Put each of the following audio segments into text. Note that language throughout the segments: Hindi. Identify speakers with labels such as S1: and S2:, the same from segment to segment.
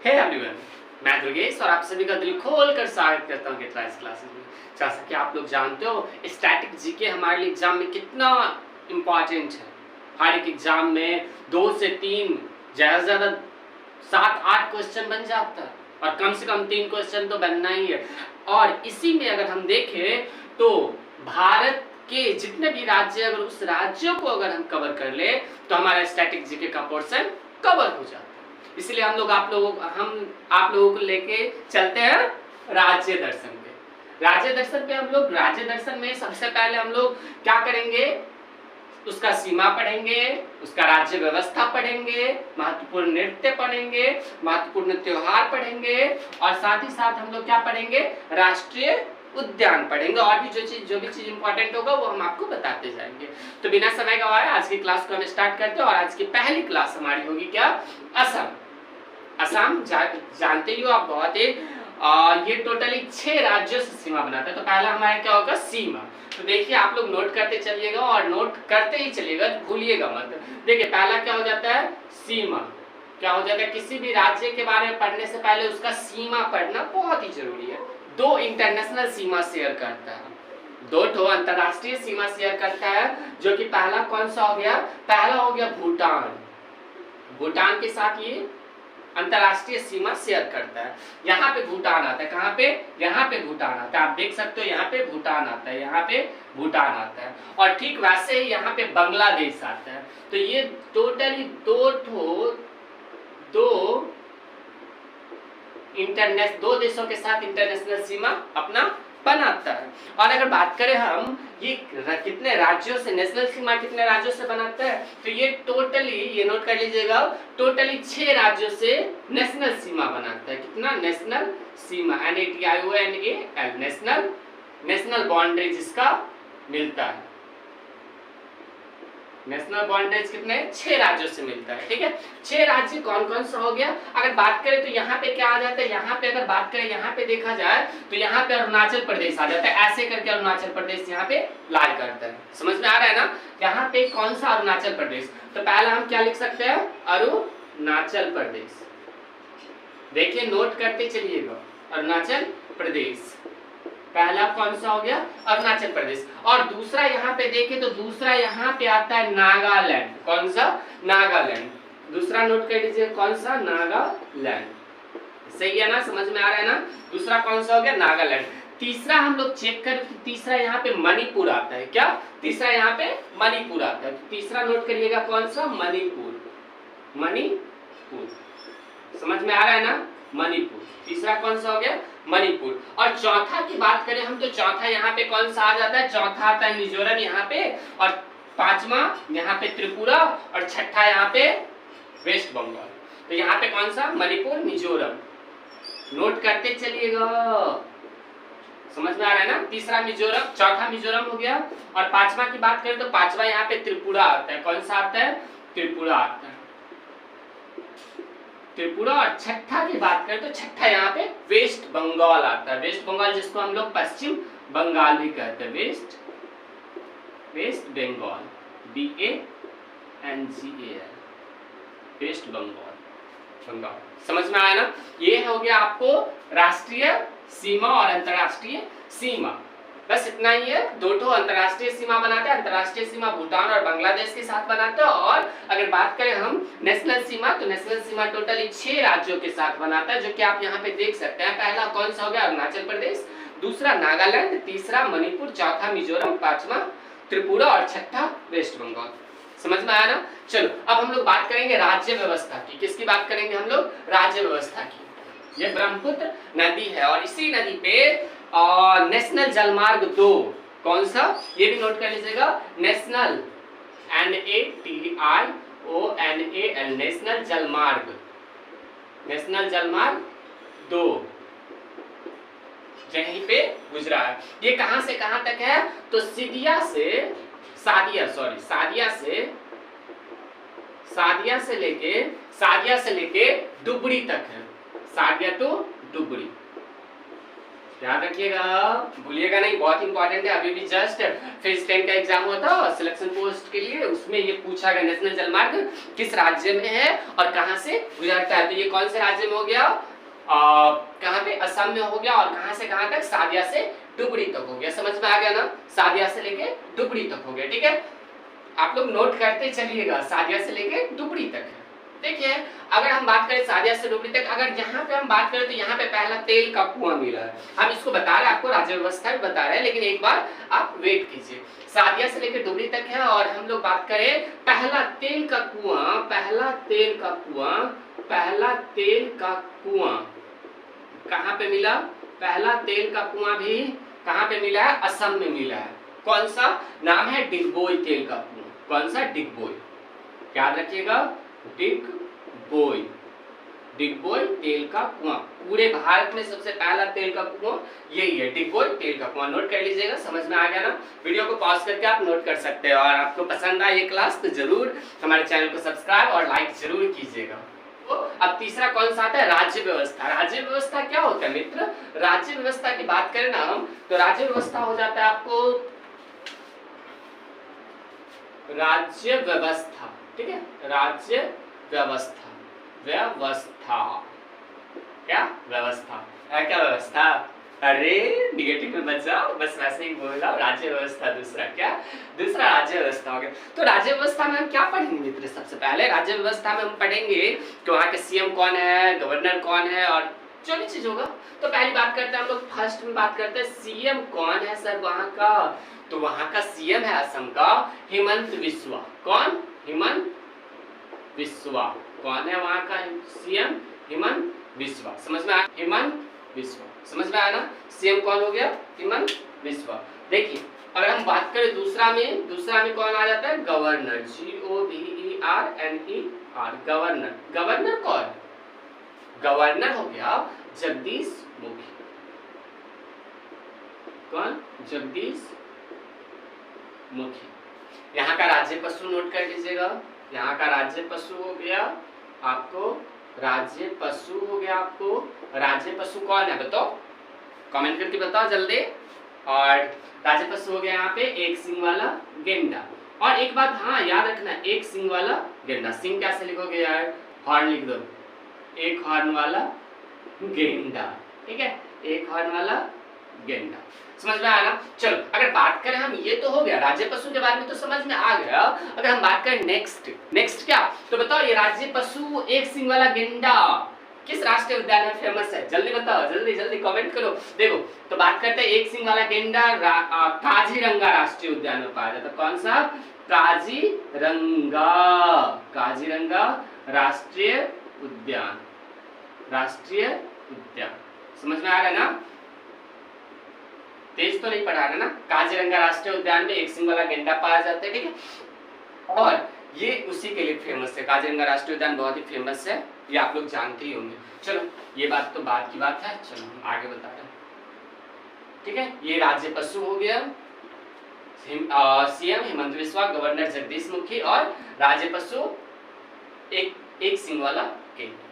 S1: हे एवरीवन, मैं दुर्गेश और आप सभी का दिल खोल कर स्वागत करता हूँ गेटराइज क्लासेस में। जैसा कि आप लोग जानते हो, स्टैटिक जीके हमारे लिए एग्जाम में कितना इम्पॉर्टेंट है। हर एक एग्जाम में 2 से 3 ज़्यादा से ज़्यादा 7-8 क्वेश्चन बन जाता है और कम से कम 3 क्वेश्चन तो बनना ही है। और इसी में अगर हम देखें तो भारत के जितने भी राज्य, अगर उस राज्यों को अगर हम कवर कर ले तो हमारा स्टैटिक जीके का पोर्शन कवर हो जाता है। इसलिए हम आप लोगों को लेके चलते हैं राज्य दर्शन पे। राज्य दर्शन पे हम लोग राज्य दर्शन में सबसे पहले हम लोग क्या करेंगे, उसका सीमा पढ़ेंगे, उसका राज्य व्यवस्था पढ़ेंगे, महत्वपूर्ण नृत्य पढ़ेंगे, महत्वपूर्ण त्योहार पढ़ेंगे और साथ ही साथ हम लोग क्या पढ़ेंगे, राष्ट्रीय उद्यान पढ़ेंगे और भी जो भी चीज इंपॉर्टेंट होगा वो हम आपको बताते जाएंगे। तो बिना समय गवाए आज की क्लास को हम स्टार्ट करते हैं और आज की पहली क्लास हमारी होगी क्या, असम। असम जानते ही हो आप बहुत ही, ये टोटली 6 राज्यों से सीमा बनाता है। तो पहला हमारा क्या होगा, सीमा। तो देखिए आप लोग नोट करते चलिएगा और नोट करते ही चलिएगा, भूलिएगा मत। देखिए पहला क्या हो जाता है, सीमा। क्या हो जाता है, किसी भी राज्य के बारे में पढ़ने से पहले उसका सीमा पढ़ना बहुत ही जरूरी है। 2 इंटरनेशनल सीमा शेयर करता है, 2 अंतरराष्ट्रीय सीमा शेयर करता है, जो कि पहला कौन सा हो गया, पहला हो गया भूटान। भूटान के साथ ये अंतरराष्ट्रीय सीमा शेयर करता है। यहाँ पे भूटान आता है, कहाँ पे, यहाँ पे भूटान आता है। आप देख सकते हो यहाँ पे भूटान आता है, यहाँ पे भूटान आता है और ठीक वैसे ही यहाँ पे बांग्लादेश आता है। तो ये टोटली 2 देशों के साथ इंटरनेशनल सीमा अपना बनाता है। और अगर बात करें हम ये कितने राज्यों से, नेशनल सीमा कितने राज्यों से बनाता है, तो ये टोटली, ये नोट कर लीजिएगा, टोटली 6 राज्यों से नेशनल सीमा बनाता है। कितना, नेशनल सीमा, नेशनल नेशनल बाउंड्री जिसका मिलता है। नेशनल बाउंड्रीज कितने, 6 राज्यों से मिलता है। ठीक है, 6 राज्य कौन कौन सा हो गया। अगर बात करें तो यहाँ पे क्या आ जाता है, यहाँ पे अगर बात करें, यहाँ पे देखा जाए तो यहाँ पे अरुणाचल प्रदेश आ जाता है। ऐसे करके अरुणाचल प्रदेश यहाँ पे लाई करता है। समझ में आ रहा है ना, यहाँ पे कौन सा, अरुणाचल प्रदेश। तो पहला हम क्या लिख सकते हैं, अरुणाचल प्रदेश। देखिए नोट करते चलिएगा, अरुणाचल प्रदेश पहला कौन सा हो गया, अरुणाचल प्रदेश। और दूसरा यहाँ पे देखें तो दूसरा यहाँ पे आता है नागालैंड। कौन सा, नागालैंड। दूसरा नोट कर लीजिए, कौन सा, नागालैंड। सही है ना, समझ में आ रहा है ना। दूसरा कौन सा हो गया, नागालैंड। तीसरा हम लोग चेक कर, तीसरा यहाँ पे मणिपुर आता है। क्या, तीसरा यहाँ पे मणिपुर आता है। तो तीसरा नोट करिएगा, कौन सा, मणिपुर। मणिपुर, समझ में आ रहा है ना, मणिपुर। तीसरा कौन सा हो गया, मणिपुर। और चौथा की बात करें हम तो चौथा यहाँ पे कौन सा आ जाता है, चौथा आता है मिजोरम यहाँ पे, और 5वां यहाँ पे त्रिपुरा, और 6ठा यहाँ पे वेस्ट बंगाल। तो यहाँ पे कौन सा, मणिपुर, मिजोरम। नोट करते चलिएगा, समझ में आ रहा है ना। तीसरा मिजोरम, चौथा मिजोरम हो गया। और 5वां की बात करें तो 5वां यहाँ पे त्रिपुरा आता है। कौन सा आता है, त्रिपुरा आता है, त्रिपुरा। और 6ठा की बात करें तो 6ठा यहाँ पे वेस्ट बंगाल आता है। वेस्ट बंगाल जिसको हम लोग पश्चिम बंगाल भी कहते हैं, West Bengal, BANGAL, West Bengal. समझ में आया ना। ये हो गया आपको राष्ट्रीय सीमा और अंतरराष्ट्रीय सीमा। बस इतना ही है। 2 अंतरराष्ट्रीय सीमा बनाते हैं, अंतरराष्ट्रीय सीमा भूटान और बांग्लादेश के साथ बनाते हैं। और अगर बात करें हम नेशनल सीमा, तो नेशनल सीमा टोटली 6 राज्यों के साथ बनाता है, जो कि आप यहाँ पे देख सकते हैं। पहला कौन सा हो गया, अरुणाचल प्रदेश। दूसरा नागालैंड, तीसरा मणिपुर, चौथा मिजोरम, 5वां त्रिपुरा और 6ठा वेस्ट बंगाल। समझ में आया ना। चलो अब हम लोग बात करेंगे राज्य व्यवस्था की। किसकी बात करेंगे हम लोग, राज्य व्यवस्था की। ये ब्रह्मपुत्र नदी है और इसी नदी पे नेशनल जलमार्ग 2, कौन सा, ये भी नोट कर लीजिएगा, नेशनल, NATIONAL, नेशनल जलमार्ग, नेशनल जलमार्ग 2 यहीं पे गुजरा है। ये कहां से कहां तक है, तो सादिया से लेके डुबरी तक है। सादिया टू डुबरी, याद रखिएगा, भूलिएगा नहीं, बहुत इंपॉर्टेंट है। अभी भी जस्ट फेज 10 का एग्जाम हुआ था सिलेक्शन पोस्ट के लिए, उसमें ये पूछा गया नेशनल जलमार्ग किस राज्य में है और कहां से गुजरता है। तो ये कौन से राज्य में हो गया, कहां पे, असम में हो गया, और कहां से कहां तक, सादिया से डुबरी तक हो गया। समझ में आ गया ना, सादिया से लेके डुबरी तक हो गया। ठीक है, आप लोग नोट करते चलिएगा, सादिया से लेके डुबरी तक है। देखिए अगर हम बात करें सादिया से डुबरी तक, अगर यहाँ पे हम बात करें तो यहाँ पे पहला तेल का कुआं मिला है। हम इसको बता रहे हैं, आपको राज्य व्यवस्था भी बता रहे हैं, लेकिन एक बार आप वेट कीजिए। सादिया से लेकर डुबरी तक है, और हम लोग बात करें पहला तेल का कुआं, पहला तेल का कुआं, पहला तेल का कुआं कहाँ पे मिला, पहला तेल का कुआं भी कहाँ पे मिला है, असम में मिला है। कौन सा नाम है, डिगबोई तेल का कुआं। कौन सा, डिगबोई, याद रखिएगा, डिगबोई, डिगबोई तेल का कुआं। पूरे भारत में सबसे पहला तेल का कुआं यही है, डिगबोई तेल का कुआं। नोट कर लीजिएगा, समझ में आ गया ना। वीडियो को पॉज करके आप नोट कर सकते हैं। और आपको पसंद आए ये क्लास तो जरूर हमारे चैनल को सब्सक्राइब और लाइक जरूर कीजिएगा। तो अब तीसरा कौन सा आता है, राज्य व्यवस्था। राज्य व्यवस्था क्या होता है मित्र, राज्य व्यवस्था की बात करें ना हम, तो राज्य व्यवस्था हो जाता है आपको राज्य व्यवस्था। ठीक है, राज्य व्यवस्था, व्यवस्था क्या, व्यवस्था है क्या, व्यवस्था, अरे निगेटिव में मत जाओ, बस वैसे ही बोला। राज्य व्यवस्था दूसरा क्या, दूसरा राज्य व्यवस्था हो गया। तो राज्य व्यवस्था में हम क्या पढ़ेंगे मित्र, सबसे पहले राज्य व्यवस्था में हम पढ़ेंगे कि वहाँ के सीएम कौन है, गवर्नर कौन है, और जो भी चीज होगा। तो पहली बात करते हैं हम लोग, फर्स्ट में बात करते हैं सीएम कौन है सर वहाँ का। तो वहाँ का सीएम है असम का हेमंत बिस्वा। कौन, हेमंत बिस्वा। कौन है वहाँ का सीएम, हेमंत बिस्वा। समझ में आया, हेमंत बिस्वा, समझ में आया ना। सीएम कौन हो गया, हेमंत बिस्वा। देखिए अगर हम बात करें दूसरा में, दूसरा में कौन आ जाता है, गवर्नर, GOVERNER, गवर्नर। गवर्नर कौन, गवर्नर हो गया जगदीश मुखी। कौन, जगदीश मुखी। यहाँ का राज्य पशु नोट कर लीजिएगा, यहाँ का राज्य पशु हो गया आपको, राज्य पशु हो गया आपको। राज्य पशु कौन है बताओ, कमेंट करके बताओ जल्दी। और राज्य पशु हो गया यहाँ पे एक सिंग वाला गेंडा। और एक बात हाँ याद रखना, एक सिंग वाला गेंडा। सिंग कैसे लिखोगे यार, हॉर्न लिख दो, एक हॉर्न वाला गेंडा। ठीक है, एक हॉर्न वाला गेंडा। समझ में आया ना। चलो अगर बात करें हम, ये तो हो गया राज्य पशु के बारे में तो समझ में आ गया। अगर हम बात करें नेक्स्ट क्या, तो बताओ ये राज्य पशु एक सिंग वाला गेंडा किस राष्ट्रीय उद्यान में फेमस है, जल्दी बताओ, जल्दी जल्दी कमेंट करो। देखो तो बात करते हैं एक सिंग वाला गेंडा काजीरंगा राष्ट्रीय उद्यान में पाया जाता है। कौन सा, काजीरंगा, काजीरंगा राष्ट्रीय उद्यान, राष्ट्रीय उद्यान। समझ में आ रहा है ना, तेज तो नहीं पढ़ा रहा ना। काजीरंगा राष्ट्रीय उद्यान में एक सिंग वाला गेंडा पाया जाता है। ठीक है, और ये उसी के लिए फेमस है, काजीरंगा राष्ट्रीय उद्यान बहुत ही फेमस है, ये आप लोग जानते ही होंगे। चलो ये बात तो बाद की बात है, चलो हम आगे बता रहे हैं। ठीक है, ये राज्य पशु हो गया, सीएम हेमंत बिस्वा, गवर्नर जगदीश मुखी, और राज्य पशु एक सिंग वाला गेंडा।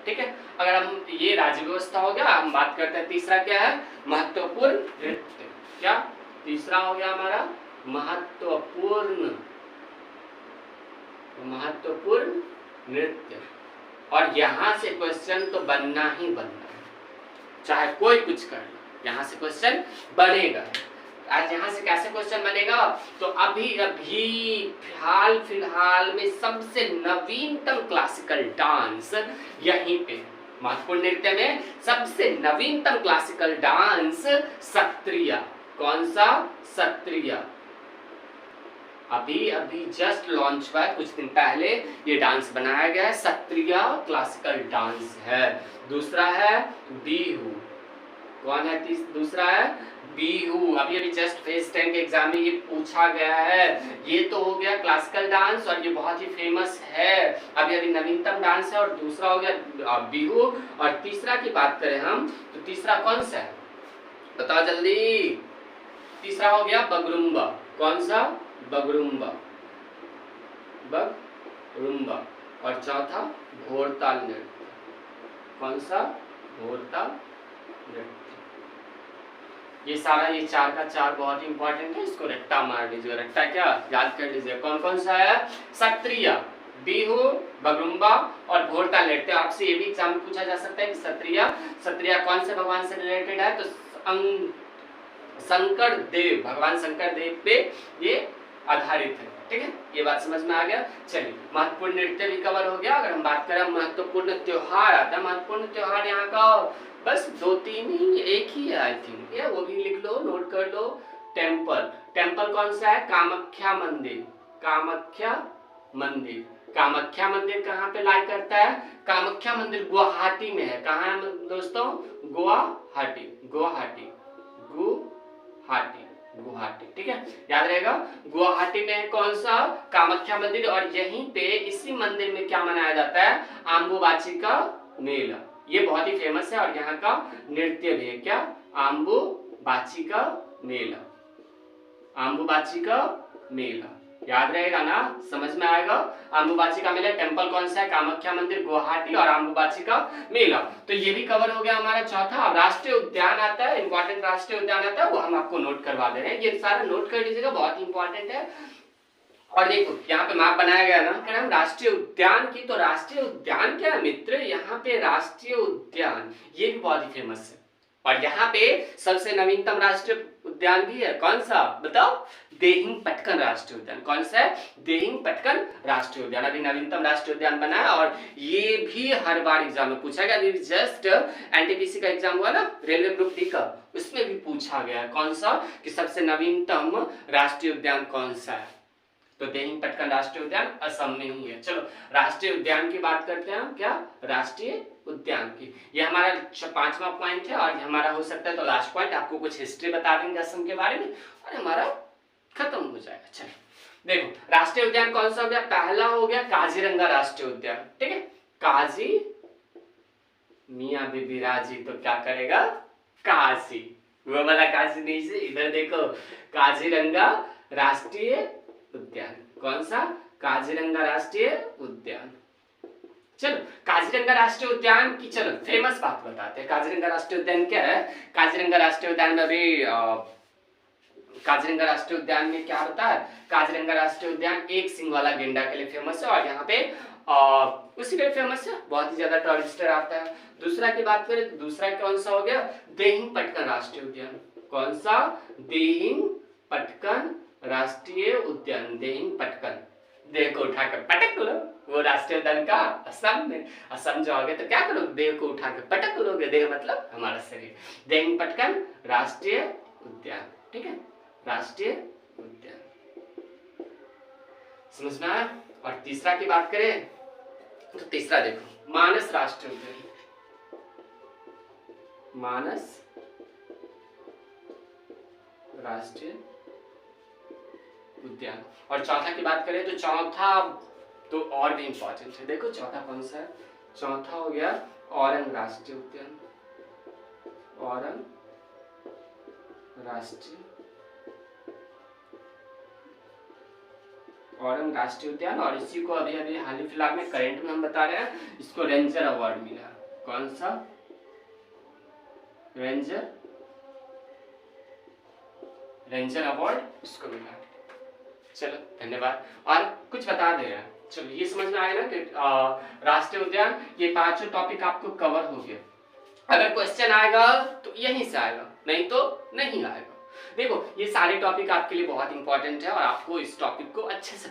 S1: ठीक है, अगर हम, ये राज्य व्यवस्था हो गया। हम बात करते हैं तीसरा क्या है, महत्वपूर्ण नृत्य। क्या, तीसरा हो गया हमारा महत्वपूर्ण, महत्वपूर्ण नृत्य। और यहाँ से क्वेश्चन तो बनना ही बनना है, चाहे कोई कुछ कर ले, यहाँ से क्वेश्चन बनेगा। आज यहाँ से कैसे क्वेश्चन बनेगा, तो अभी अभी फिलहाल में सबसे नवीनतम क्लासिकल डांस यहीं पे, महत्वपूर्ण नृत्य में सबसे नवीनतम क्लासिकल डांस सत्रिया। कौन सा, सत्रिया। अभी अभी जस्ट लॉन्च हुआ है, कुछ दिन पहले ये डांस बनाया गया है, सत्रिया क्लासिकल डांस है। दूसरा है बिहू। कौन है दूसरा है बिहू। अभी अभी जस्ट फेज 10 के एग्जाम में ये पूछा गया है। ये तो हो गया क्लासिकल डांस और ये बहुत ही फेमस है, अभी अभी नवीनतम डांस है। और दूसरा हो गया बिहू। और तीसरा की बात करें हम तो तीसरा कौन सा है बताओ जल्दी। तीसरा हो गया बगरुम्बा। कौन सा, बगरुम्बा, बगरुम्बा। और चौथा घोड़ताल नृत्य। कौन सा, घोड़ताल नृत्य। ये सारा ये 4 का 4 बहुत इंपॉर्टेंट है, इसको रट्टा मार लीजिए। रट्टा क्या याद कर लीजिए, कौन कौन सा है, सत्रिया, बिहू, बगरुम्बा और भोरता नृत्य। आपसे ये भी एग्जाम में पूछा जा सकता है कि सत्रिया कौन से भगवान से रिलेटेड है, तो शंकर देव, भगवान शंकर देव पे ये आधारित है। ठीक है, ये बात समझ में आ गया। चलिए, महत्वपूर्ण नृत्य भी कवर हो गया। अगर हम बात करें महत्वपूर्ण त्योहार आता है, महत्वपूर्ण त्योहार यहाँ का बस 2-3 ही, एक ही है आई थिंक, ये वो भी लिख लो, नोट कर लो। टेम्पल कौन सा है, कामाख्या मंदिर। कामाख्या मंदिर कहाँ पे लाई करता है, कामाख्या मंदिर गुवाहाटी में है। कहाँ है दोस्तों, गुवाहाटी। ठीक है, याद रहेगा, गुवाहाटी में है कौन सा, कामाख्या मंदिर। और यहीं पे इसी मंदिर में क्या मनाया जाता है, आम्बुबाची का मेला। ये बहुत ही फेमस है और यहाँ का नृत्य भी है, क्या, आम्बुबाची का मेला। याद रहेगा ना, समझ में आएगा। आम्बुबाची का मेला, टेम्पल कौन सा है, कामाख्या मंदिर गुवाहाटी, और आम्बुबाची का मेला। तो ये भी कवर हो गया हमारा चौथा। अब राष्ट्रीय उद्यान आता है, इंपॉर्टेंट राष्ट्रीय उद्यान आता है, वो हम आपको नोट करवा दे रहे हैं। ये सारा नोट कर लीजिएगा, बहुत इंपॉर्टेंट है। और देखो यहाँ पे मैप बनाया गया ना, कह हम राष्ट्रीय उद्यान की, तो राष्ट्रीय उद्यान क्या है मित्र, यहाँ पे राष्ट्रीय उद्यान ये भी बहुत ही फेमस है। और यहाँ पे सबसे नवीनतम राष्ट्रीय उद्यान भी है, कौन सा बताओ, देहिंग पटकन राष्ट्रीय उद्यान। कौन सा है, देहिंग पटकन राष्ट्रीय उद्यान, अभी नवीनतम राष्ट्रीय उद्यान बना है। और ये भी हर बार एग्जाम में पूछा गया, अभी जस्ट एनटीपीसी का एग्जाम हुआ ना, रेलवे ग्रुप डी का, उसमें भी पूछा गया कौन सा, कि सबसे नवीनतम राष्ट्रीय उद्यान कौन सा है, तो देहिंग पटकन राष्ट्रीय उद्यान असम में ही है। चलो राष्ट्रीय उद्यान की बात करते हैं हम, क्या, राष्ट्रीय उद्यान की। ये हमारा 5वां पॉइंट है और हमारा हो सकता है तो लास्ट पॉइंट, आपको कुछ हिस्ट्री बता देंगे असम के बारे में और हमारा खत्म हो जाएगा। चलो देखो, राष्ट्रीय उद्यान कौन सा हो गया, पहला हो गया काजीरंगा राष्ट्रीय उद्यान। ठीक है, काजी, मियां बीबी राजी, तो क्या करेगा, काशी, वो वाला काशी नहीं से, इधर देखो, काजीरंगा राष्ट्रीय उद्यान। कौन सा, काजीरंगा राष्ट्रीय उद्यान। चलो काजीरंगा राष्ट्रीय उद्यान की चलो फेमस बात बताते हैं। काजीरंगा राष्ट्रीय उद्यान क्या है, काजीरंगा राष्ट्रीय उद्यान में अभी काजीरंगा राष्ट्रीय उद्यान में क्या होता है, काजीरंगा राष्ट्रीय उद्यान एक सिंग वाला गेंडा के लिए फेमस है और यहाँ पे उसी के लिए फेमस है, बहुत ही ज्यादा टूरिस्टर आता है। दूसरा की बात करें तो दूसरा कौन सा हो गया, देहिंग पटकन राष्ट्रीय उद्यान। कौन सा, देहिंग पटकन राष्ट्रीय उद्यान। देहिंग पटकन, देह को उठाकर पटक लो, वो राष्ट्रीय उद्यान का असम में, असम जाओगे तो क्या करोगे, देह को उठाकर पटक लोगे, देह मतलब हमारा शरीर। देहिंग पटकन राष्ट्रीय उद्यान। ठीक है, राष्ट्रीय उद्यान समझ में आया। और तीसरा की बात करें तो तीसरा देखो, मानस राष्ट्रीय उद्यान, मानस राष्ट्रीय उद्यान। और चौथा की बात करें तो चौथा तो और भी इंपॉर्टेंट है, देखो चौथा कौन सा है, चौथा हो गया औरंग राष्ट्रीय उद्यान। औरंग राष्ट्रीय उद्यान। और इसी को अभी अभी हाल ही फिलहाल में करंट में हम बता रहे हैं, इसको रेंजर अवार्ड मिला। कौन सा, रेंजर अवार्ड इसको मिला। चलो धन्यवाद। और कुछ बता दे रहा है, चलो ये समझ में आया ना कि राष्ट्रीय उद्यान, ये पांचों टॉपिक आपको कवर हो गए। अगर क्वेश्चन आएगा तो यहीं से आएगा, नहीं तो नहीं आएगा। देखो ये सारे टॉपिक आपके लिए बहुत इंपॉर्टेंट है और आपको इस टॉपिक को अच्छे से